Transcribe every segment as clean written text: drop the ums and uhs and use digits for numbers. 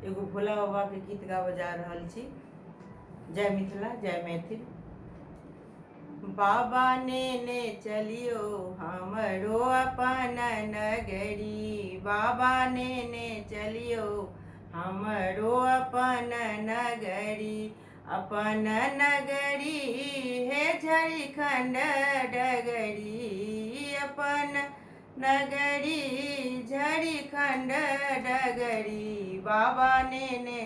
एगो भोला बाबा के गीत गावे जा रहल छी। जय मिथिला, जय मैथिल। बाबा ने चलियो हमरो अपन नगरी, बाबा ने चलियो हमरो अपन नगरी, अपन नगरी हे झारखंड डगरी, अपन नगरी झारखंड डगरी। बाबा ने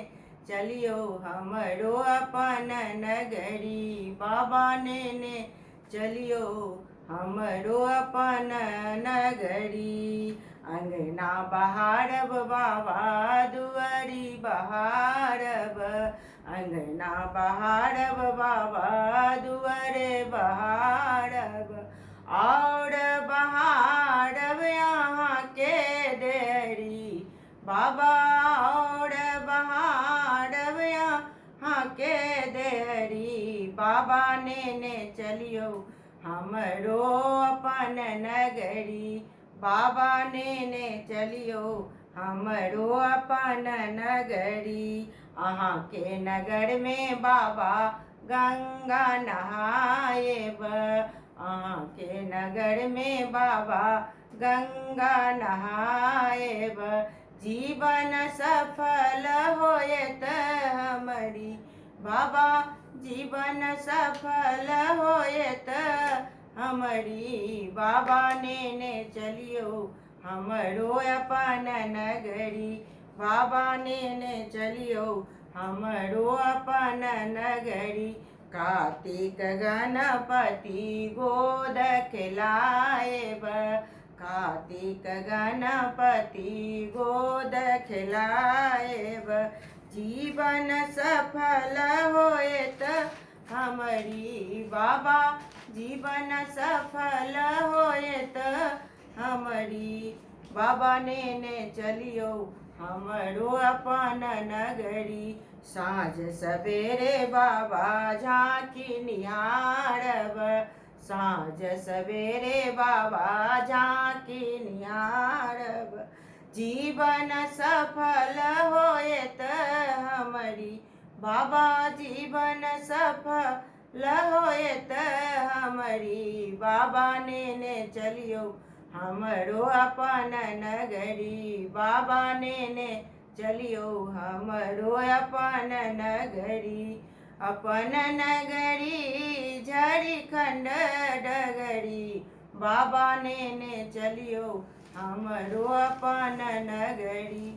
चलियो हमरो अपन नगरी, बाबा ने चलियो हमरो अपन नगरी। अंगना बहारब बाबा दुआरी बहारब, अंगना बहारब बाबा दुआरे बहारब, और बहारब यहाँ के देरी बाबा, और बहारब यहाँ के देरी। बाबा ने चलियो हमरो अपन नगरी, बाबा ने चलियो हमरो अपन नगरी। अहाँ के नगर में बाबा गंगा नहाएब, अहाँ के नगर में बाबा गंगा नहाएब, जीवन सफल होयत हमरी बाबा, जीवन सफल होयत हमरी। बाबा ने चलियो हमरो अपन नगरी, बाबा ने चलियो हमरो अपन नगरी। कार्तिक गणपति गोद खिलाएब, कार्तिक गणपति गोद खिलाएब, जीवन सफल होयत हमरी बाबा, जीवन सफल होयत हमरी। बाबा ने चलियो हमरो अपन नगरी, साँझ सवेरे बाबा झांकी निहारब, साँझ सवेरे बाबा झांकी निहारब, जीवन सफल होयत हमरी बाबा, जीवन सफल होयत हमरी। बाबा ने चलियो हमरो अपन नगरी, बाबा ने चलियो हमरो अपन नगरी, अपन नगरी झारखंड डगरी। बाबा ने चलियो हमरो अपन नगरी।